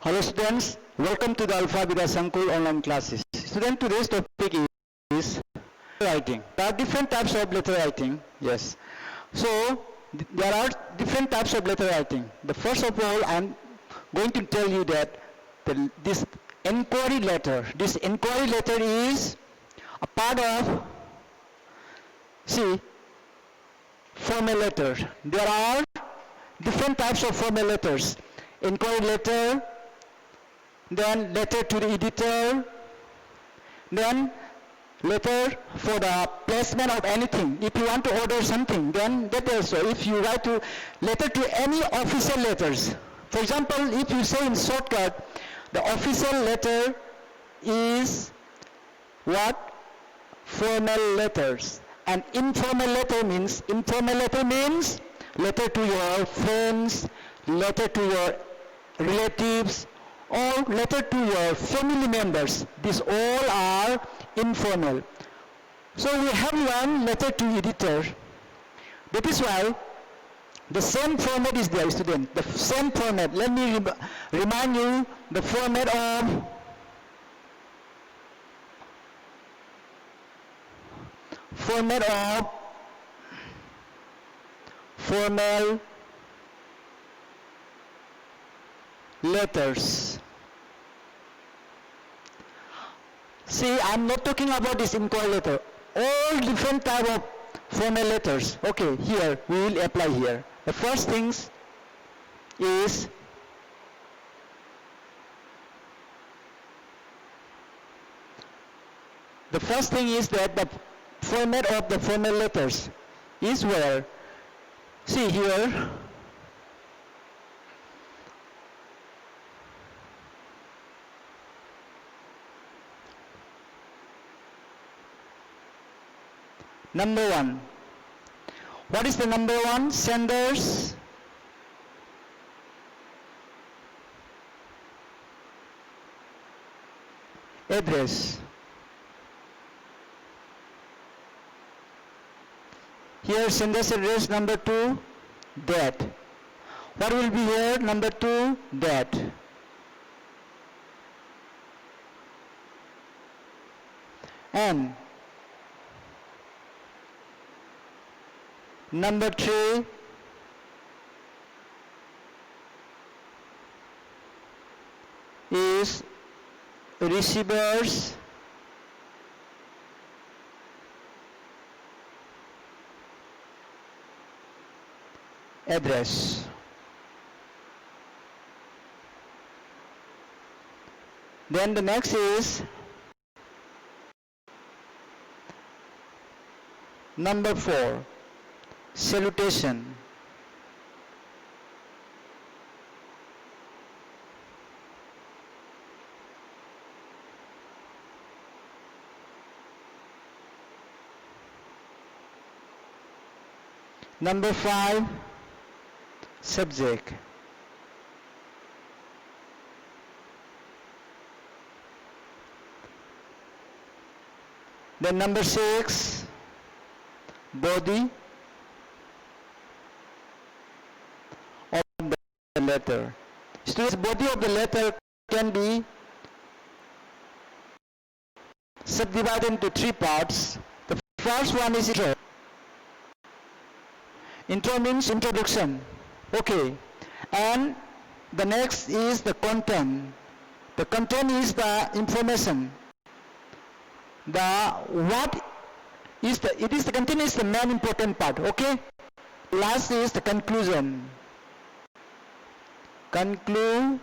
Hello students, welcome to the Alpha Beta Sankul online classes. Student, today's topic is writing. There are different types of letter writing, yes. So, there are different types of letter writing. The first of all, I am going to tell you that this inquiry letter is a part of, see, formal letter. There are different types of formal letters. Inquiry letter, then letter to the editor, then letter for the placement of anything. If you want to order something, then that also. If you write to letter to any official letters. For example, if you say in shortcut, the official letter is what? Formal letters. And informal letter means letter to your friends, letter to your relatives, or letter to your family members. These all are informal. So we have one letter to editor. That is why the same format is there, student. The same format. Let me remind you the format of formal letters. See, I am not talking about this inquiry letter. All different type of formal letters. Okay, here we will apply here. The first things is that the format of the formal letters is where, see here, number one. What is the number one? Sender's address. Here sender's address, number two, that. What will be here? Number two, that. And number three, is receiver's address. Then the next is number four, salutation. Number five, subject. Then number six, body of the letter. Students, body of the letter can be subdivided into three parts. The first one is intro. Intro means introduction. Okay. And the next is the content. The content is the information. The content is the main important part. Okay. Last is the conclusion. Conclusion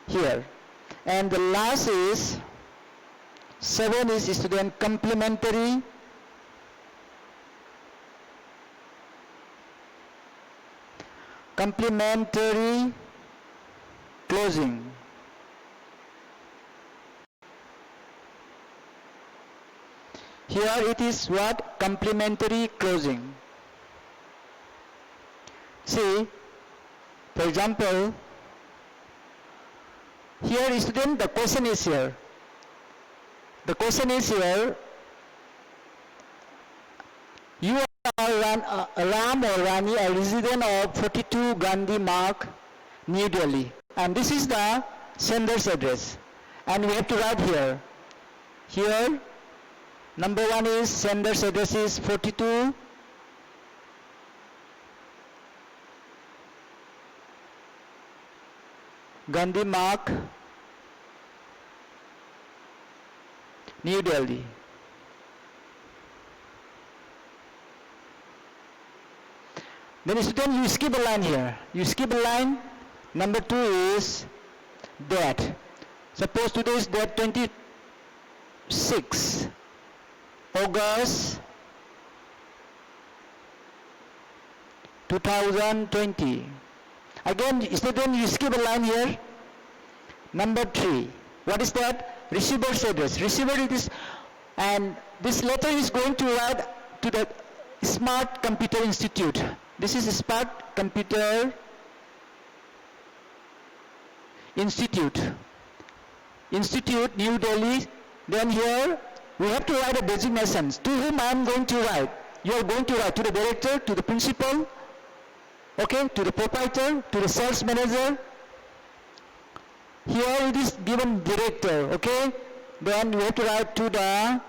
here. And the last is 7 is student complementary closing. Here it is what? Complementary closing. See, for example, here student, the question is here. The question is here, you are Ram or Rani, a resident of 42 Gandhi Marg, New Delhi. And this is the sender's address. And we have to write here. Here, number 1 is sender's address is 42 Gandhi Marg, New Delhi. Then student, you skip a line here. You skip a line. Number 2 is date. Suppose today is date 26 August 2020. Again, student, you skip a line here. Number 3. What is that? Receiver's address. Receiver it is, and this letter is going to write to the Smart Computer Institute. This is Smart Computer Institute, New Delhi. Then here we have to write a designations. To whom I am going to write? You are going to write to the director, to the principal, okay, to the proprietor, to the sales manager. Here it is given director, okay. Then we have to write to the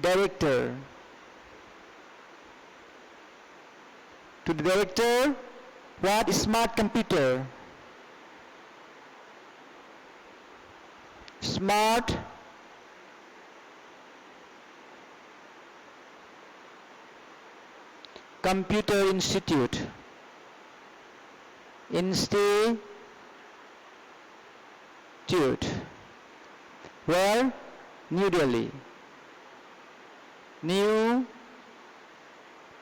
director. To the director, what? Smart Computer. Smart Computer Institute. Where? New Delhi. New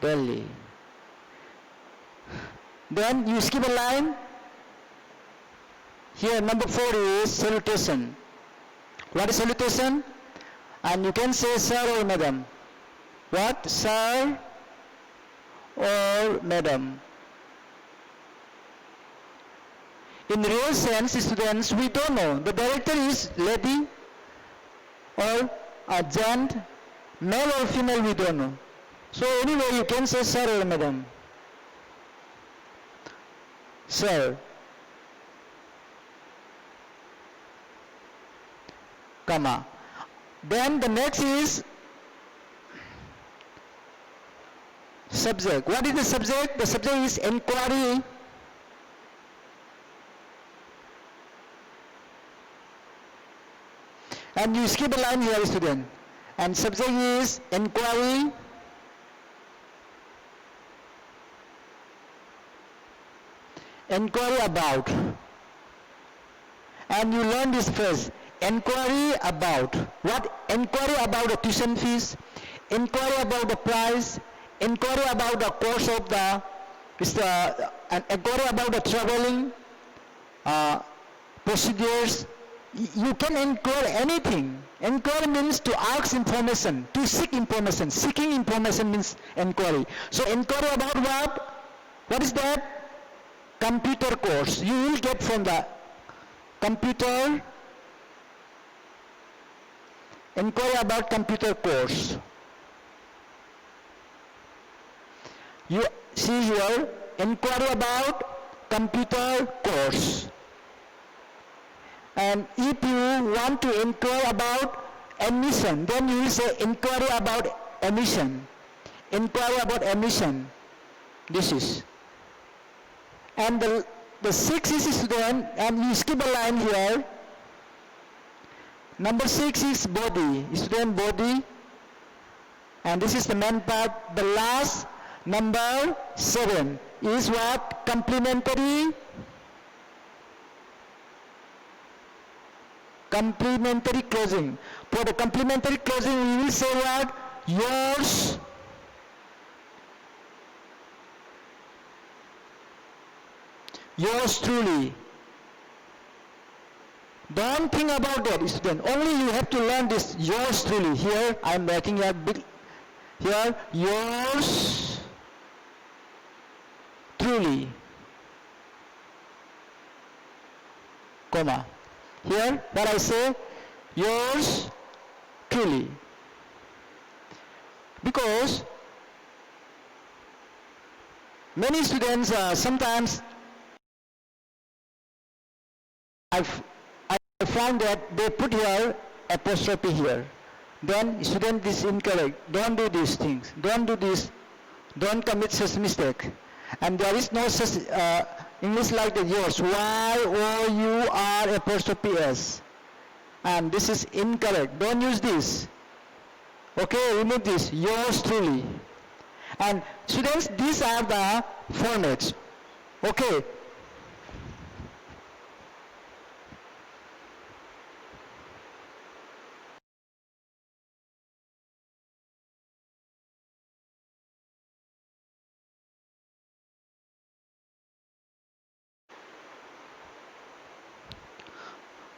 Delhi. Then you skip a line. Here number 4 is salutation. What is salutation? And you can say sir or madam. What? Sir or madam. In real sense, students, we don't know. The director is lady or a gent, male or female, we don't know. So anyway, you can say sir or madam. Sir, comma. Then the next is subject. What is the subject? The subject is inquiry. And you skip a line here, student. And subject is inquiry. Inquiry about. And you learn this phrase. Inquiry about. What? Inquiry about the tuition fees. Inquiry about the price. Inquiry about the course of the. Inquiry about the traveling procedures. You can inquire anything. Inquiry means to ask information, to seek information. Seeking information means inquiry. So inquiry about what? What is that? Computer course. You will get from the computer. Inquiry about computer course. You see here, inquiry about computer course. And if you want to inquire about admission, then you will say inquiry about admission. Inquiry about admission. This is. And the 6 is student, and you skip a line here. Number 6 is body. Student body. And this is the main part. The last, number 7, is what? Complementary. Complementary closing. For the complementary closing, we will say what? Yours. Yours truly. Don't think about that, student. Only you have to learn this. Yours truly. Here, I am writing a big. Here, yours truly. Comma. Here, what I say, yours truly. Because many students sometimes I found that they put here apostrophe here. Then student is incorrect. Don't do these things. Don't do this. Don't commit such mistake. And there is no such English like the yours. Y-O-U-R apostrophe S. And this is incorrect. Don't use this. Okay, remove this. Yours truly. And students, these are the formats. Okay.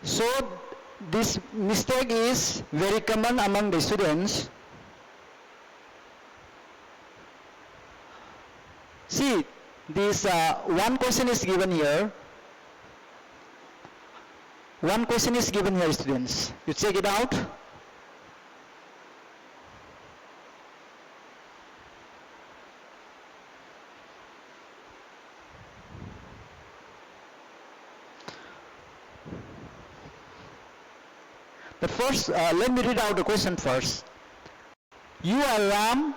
So this mistake is very common among the students. See, this one question is given here. One question is given here, students. You check it out. But first, let me read out the question first. You are Ram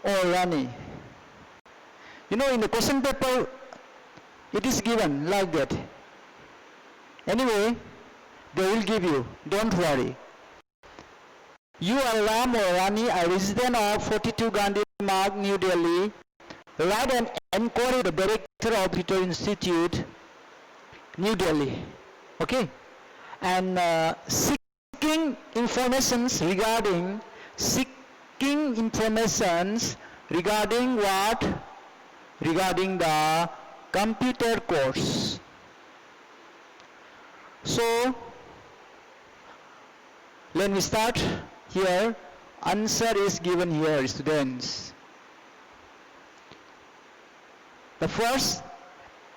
or Rani? You know, in the question paper, it is given like that. Anyway, they will give you. Don't worry. You are Ram or Rani, a resident of 42 Gandhi Marg, New Delhi. Write an inquiry to the director of Victoria Institute, New Delhi. Okay? And seeking informations regarding what? Regarding the computer course. So let me start here. Answer is given here, students. The first,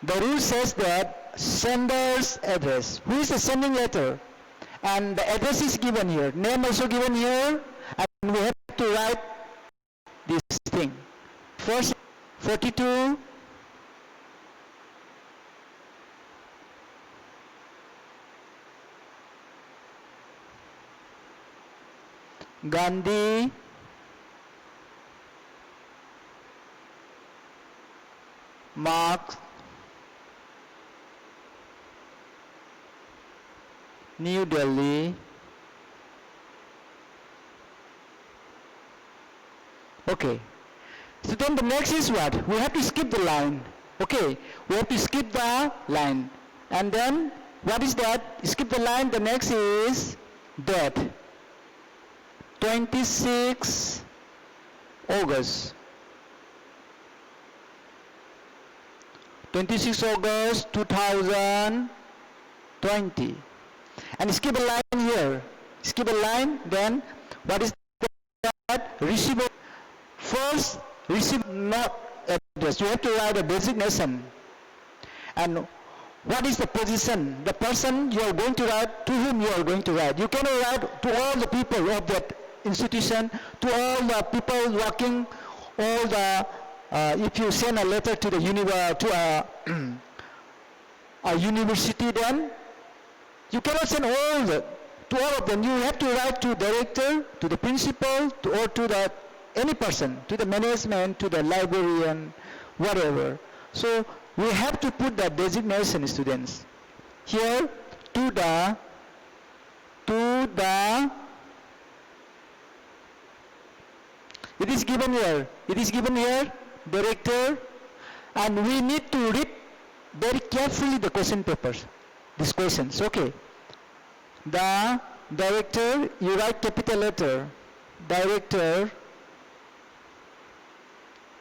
the rule says that sender's address. Who is the sending letter? And the address is given here. Name also given here. And we have to write this thing. First, 42. Gandhi Marg, New Delhi. Okay. So then the next is what? We have to skip the line. Okay. We have to skip the line. And then what is that? Skip the line. The next is date. 26 August. 26 August 2020. And skip a line here. Skip a line, then what is that? Receiver. First, receive not address. You have to write a designation. And what is the position? The person you are going to write, to whom you are going to write. You cannot write to all the people of that institution, to all the people working, all the if you send a letter to the a university, then you cannot send to all of them. You have to write to director, to the principal, or to the any person, to the management, to the librarian, whatever. So we have to put the designation, students. Here to the it is given here. It is given here, director, and we need to read very carefully the question papers, these questions. Okay. The director, you write capital letter. Director,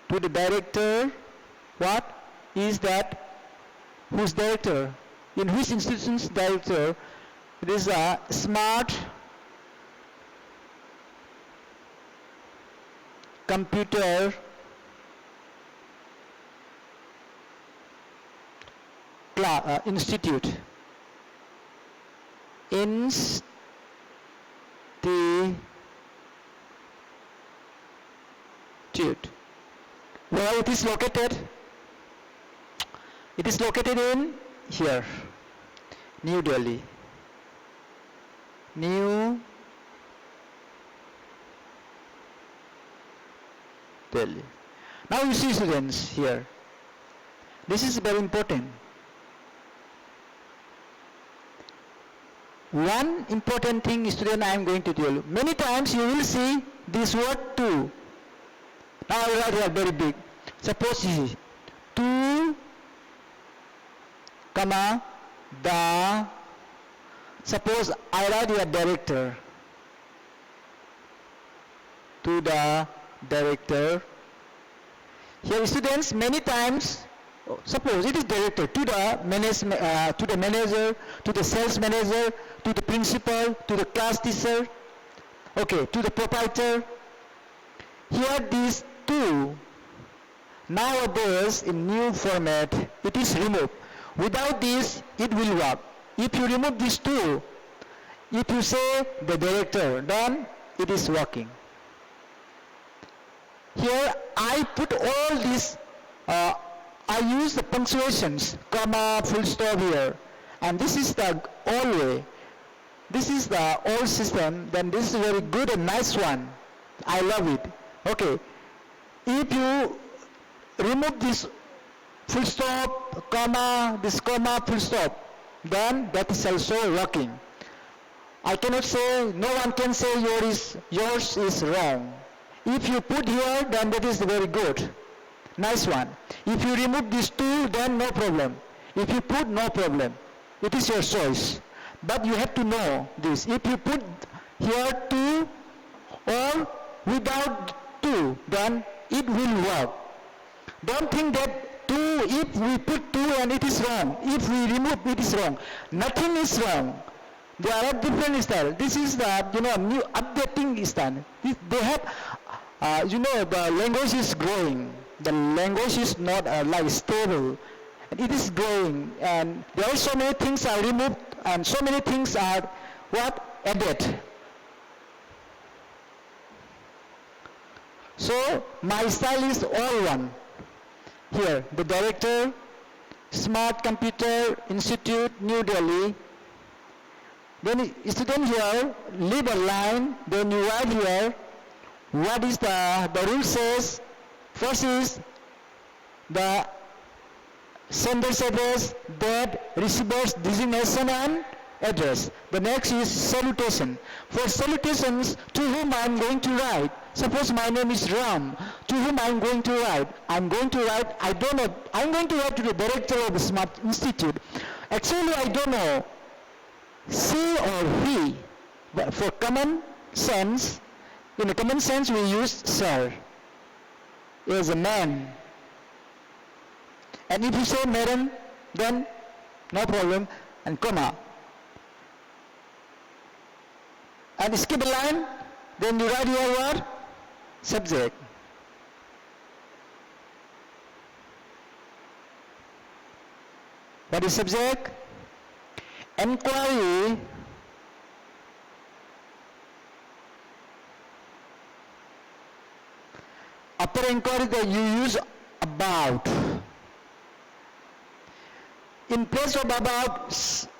to the director, what is that? Who's director? In which institution's director? It is a smart computer institute. Institute. Where it is located? It is located in here, New Delhi. New Delhi. Now you see, students, here. This is very important. One important thing, student, I am going to tell you. Many times you will see this word to. Now I write here very big. Suppose this is to, comma, the. Suppose I write here director. To the director. Here, students, many times, suppose it is director to the manager, to the sales manager, to the principal, to the class teacher, okay, to the proprietor. Here these two, nowadays in new format, it is removed. Without this, it will work. If you remove these two, if you say the director, then it is working. Here I put all this, I use the punctuations, comma, full stop here. And this is the old way. This is the old system, then this is a very good and nice one. I love it. Okay. If you remove this full stop, comma, this comma, full stop, then that is also working. I cannot say, no one can say yours is wrong. If you put here, then that is very good. Nice one. If you remove these two, then no problem. If you put, no problem. It is your choice. But you have to know this. If you put here two or without two, then it will work. Don't think that two, if we put two and it is wrong. If we remove, it is wrong. Nothing is wrong. There are different styles. This is the, new updating style. They have, the language is growing. The language is not like stable. It is growing, and there are so many things are removed, and so many things are added. So my style is all one. Here, the director, Smart Computer Institute, New Delhi. Then student here, leave a line, then you write here, what is the rule says. First is the sender's address, date, receiver's designation and address. The next is salutation. For salutations, to whom I am going to write. Suppose my name is Ram. To whom I am going to write? I am going to write, I don't know. I am going to write to the director of the Smart Institute. Actually, I don't know. She or he. But for common sense, in a common sense we use sir. Is a man. And if you say madam, then no problem, and comma. And skip a line, then you write your word, subject. What is subject? Enquiry. After inquiry, you use about. In place of about,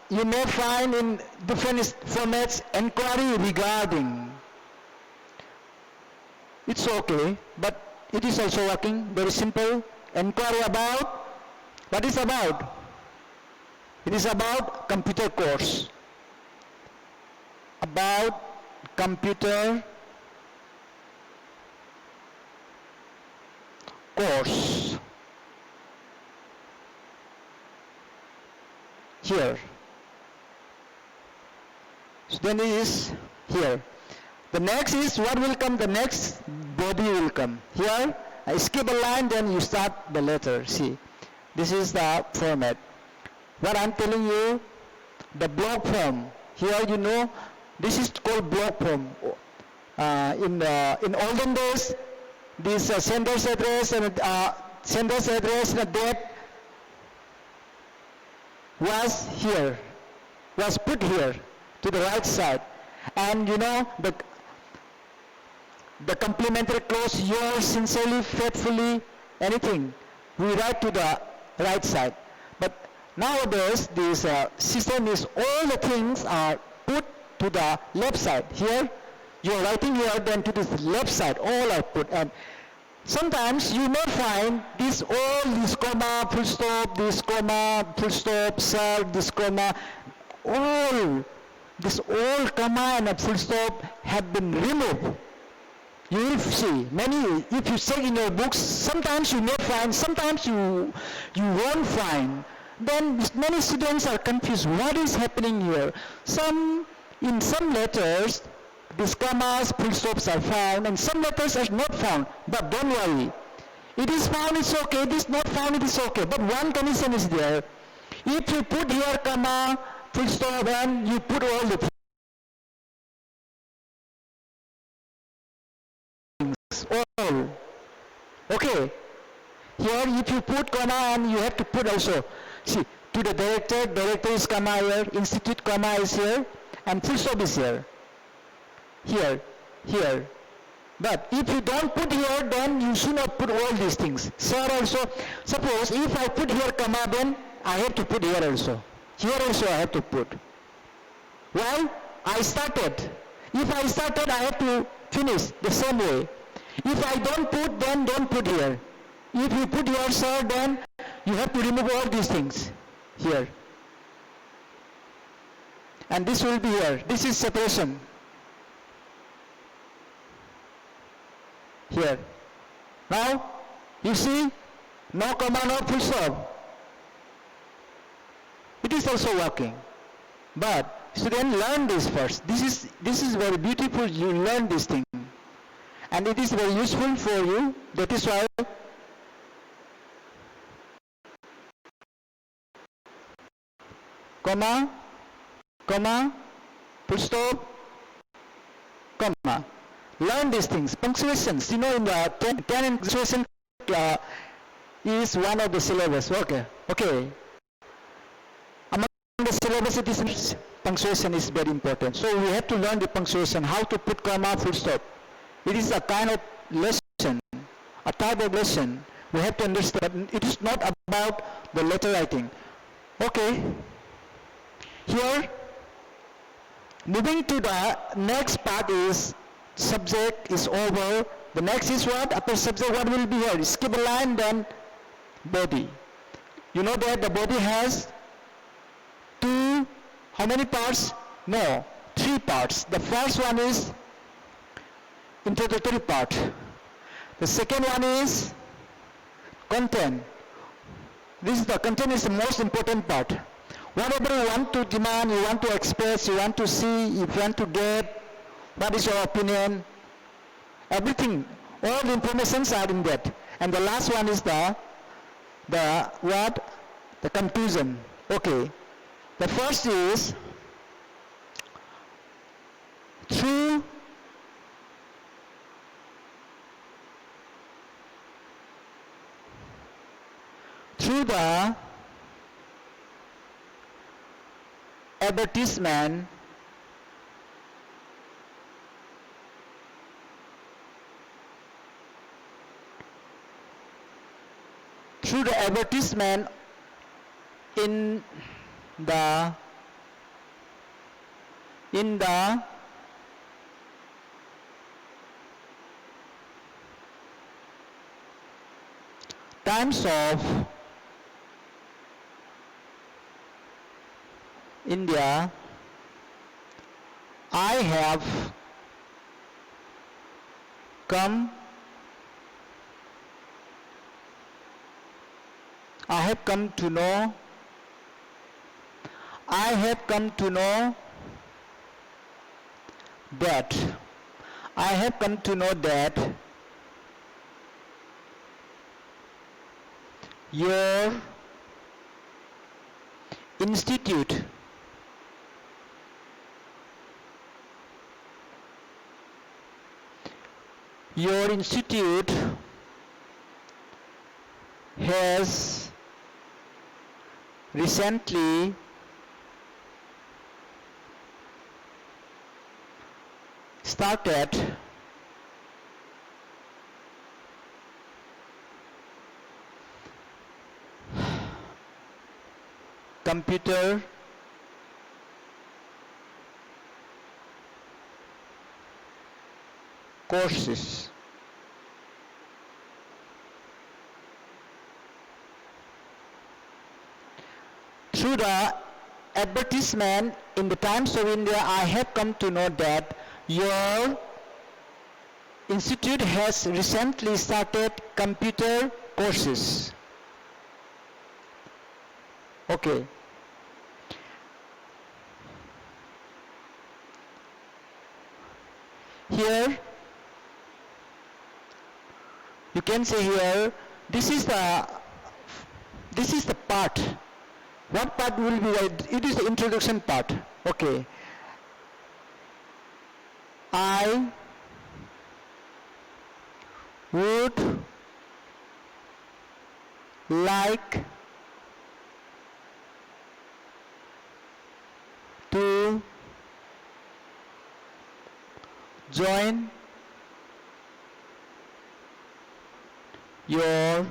you may find in different formats inquiry regarding. It's okay, but it is also working. Very simple. Inquiry about. What is about? It is about computer course. About computer course. Here. So then it is here. The next is what will come? The next body will come. Here, I skip a line, then you start the letter. See, this is the format. What I'm telling you, the block form. Here, this is called block form. In olden days, this sender's address and date was here, was put here to the right side, and the complimentary clause, yours sincerely, faithfully, anything, we write to the right side. But nowadays, this system is all the things are put to the left side. Here, you are writing here, then to this left side, all are put. And sometimes you may find this comma, full stop, sir, this comma, all, this all comma and a full stop have been removed. You will see many, if you check in your books, sometimes you may find, sometimes you won't find. Then many students are confused, what is happening here? In some letters, these commas, full stops are found, and some letters are not found. But don't worry. It is found, it's okay. It is not found, it is okay. But one condition is there. If you put here comma, full stop, and you put all the things, all. Okay. Here, if you put comma, and you have to put also. See, to the director is comma here, institute comma is here, and full stop is here. Here. But if you don't put here, then you should not put all these things. Sir also, suppose if I put here comma, then I have to put here also. Here also I have to put. Why? I started. If I started, I have to finish the same way. If I don't put, then don't put here. If you put here, sir, then you have to remove all these things here. And this will be here. This is separation. Here. Now, you see, no comma, no full stop. It is also working. But students, learn this first. This is very beautiful. You learn this thing, and it is very useful for you. That is why comma, full stop, comma. Learn these things. Punctuations, in the 10 punctuation is one of the syllabus. Okay. Among the syllabus, it is punctuation is very important. So we have to learn the punctuation, how to put comma, full stop. It is a kind of lesson, a type of lesson. We have to understand. It is not about the letter writing. Okay. Here, moving to the next part is subject is over. The next is what? After subject, what will be here? Skip a line, then body. You know that the body has how many parts? No, 3 parts. The first one is introductory part. The second one is content. The content is the most important part. Whatever you want to demand, you want to express, you want to see, you want to get, what is your opinion? Everything, all the informations are in that. And the last one is the conclusion. Okay. The first is through the advertisement in the Times of India, I have come to know that your institute has recently started computer courses. Through the advertisement in the Times of India, I have come to know that your institute has recently started computer courses. Okay. Here, you can say here, this is the part. What part will be it is the introduction part. Okay. I would like to join your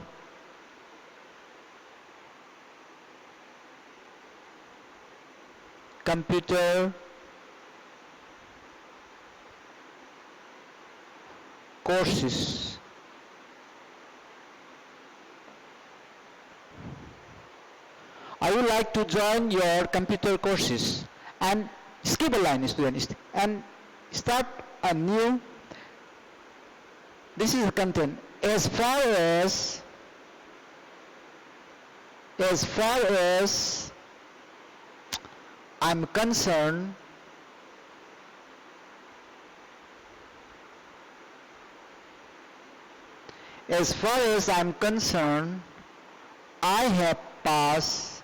computer courses. I would like to join your computer courses, and skip a line, students, and start a new. This is the content. As far as I'm concerned, as far as I'm concerned, I have passed.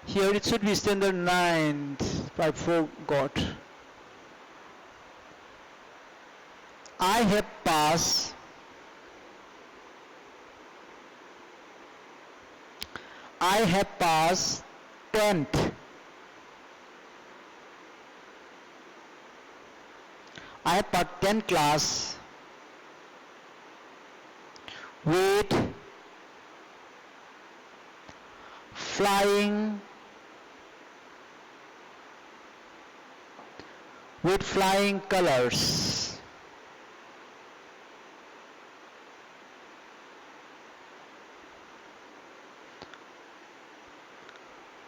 Here it should be standard 9. I forgot. I have passed I have passed 10th. I have passed 10th class with flying colors.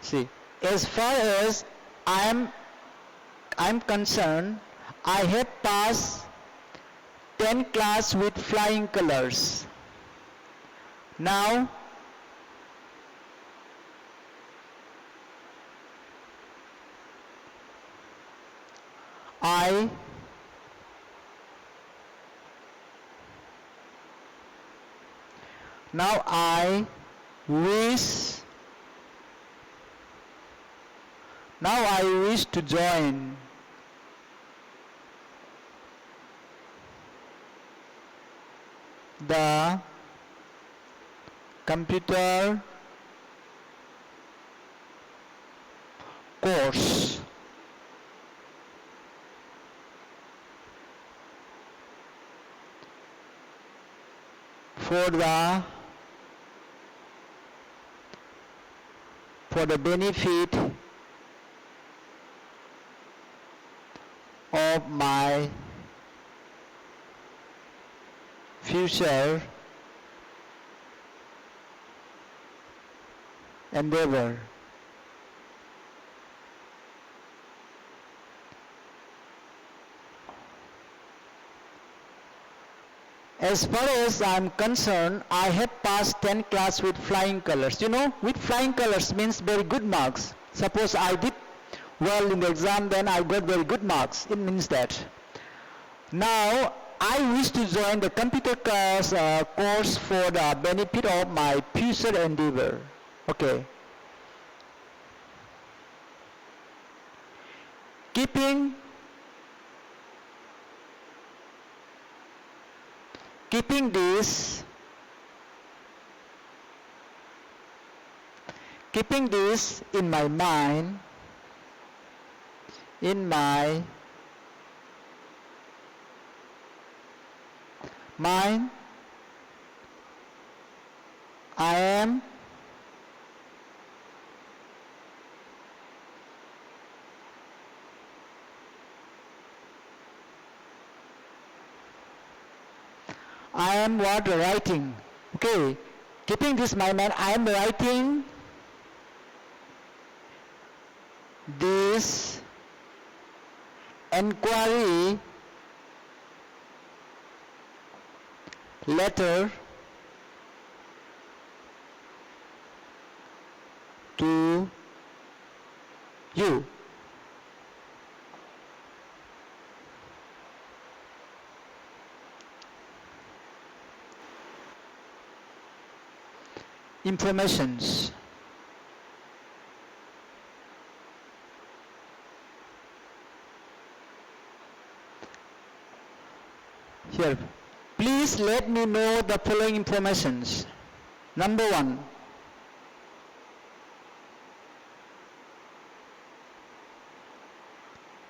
See, as far as I'm concerned, I have passed 10 class with flying colors. Now I wish to join the computer course for the benefit of my future endeavor. As far as I'm concerned, I have passed 10 class with flying colors. You know, with flying colors means very good marks. Suppose I did well in the exam, then I got very good marks. It means that. Now, I wish to join the computer course for the benefit of my future endeavor. Okay. Keeping this in my mind, I am I am what? Writing. Okay. Keeping this in my mind, I am writing this inquiry letter to you. Informations. Here, please let me know the following informations. Number 1,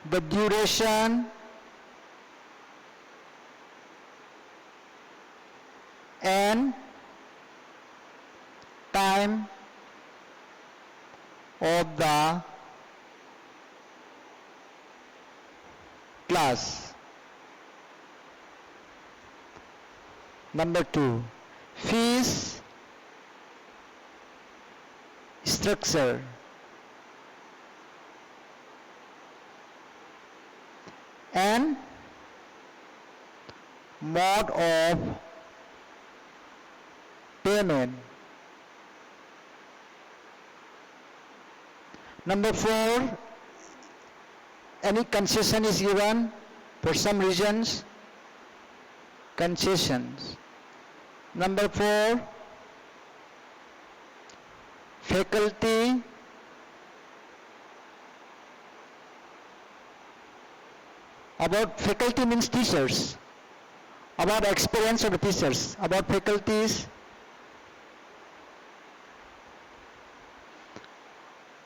the duration and time of the class. Number 2, fees structure. And mode of payment. Number 4, any concession is given for some reasons. Concessions. Number 4, faculty about faculty means teachers, about experience of the teachers, about faculties.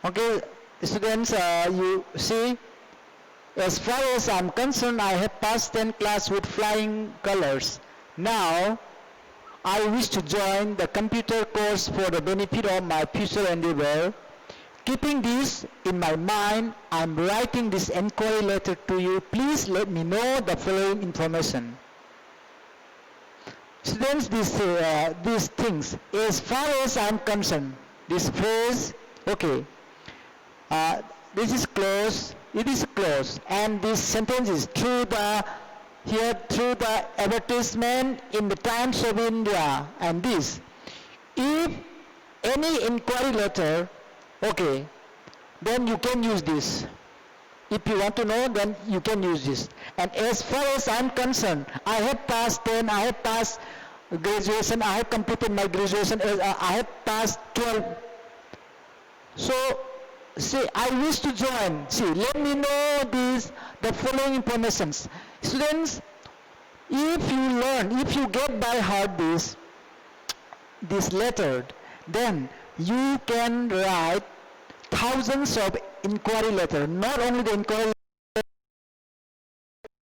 Okay, students, you see, as far as I'm concerned, I have passed 10 class with flying colors. Now, I wish to join the computer course for the benefit of my future endeavor. Keeping this in my mind, I'm writing this inquiry letter to you. Please let me know the following information. Students, these things, as far as I'm concerned, this phrase, okay, this is close, it is close, and this sentence is through the advertisement in the Times of India, and this. If any inquiry letter, okay, then you can use this. If you want to know, then you can use this. And as far as I'm concerned, I have passed 10, I have passed graduation, I have completed my graduation, I have passed 12. So, see, I wish to join. See, let me know the following informations. Students, if you learn, if you get by heart this letter, then you can write thousands of inquiry letter. Not only the inquiry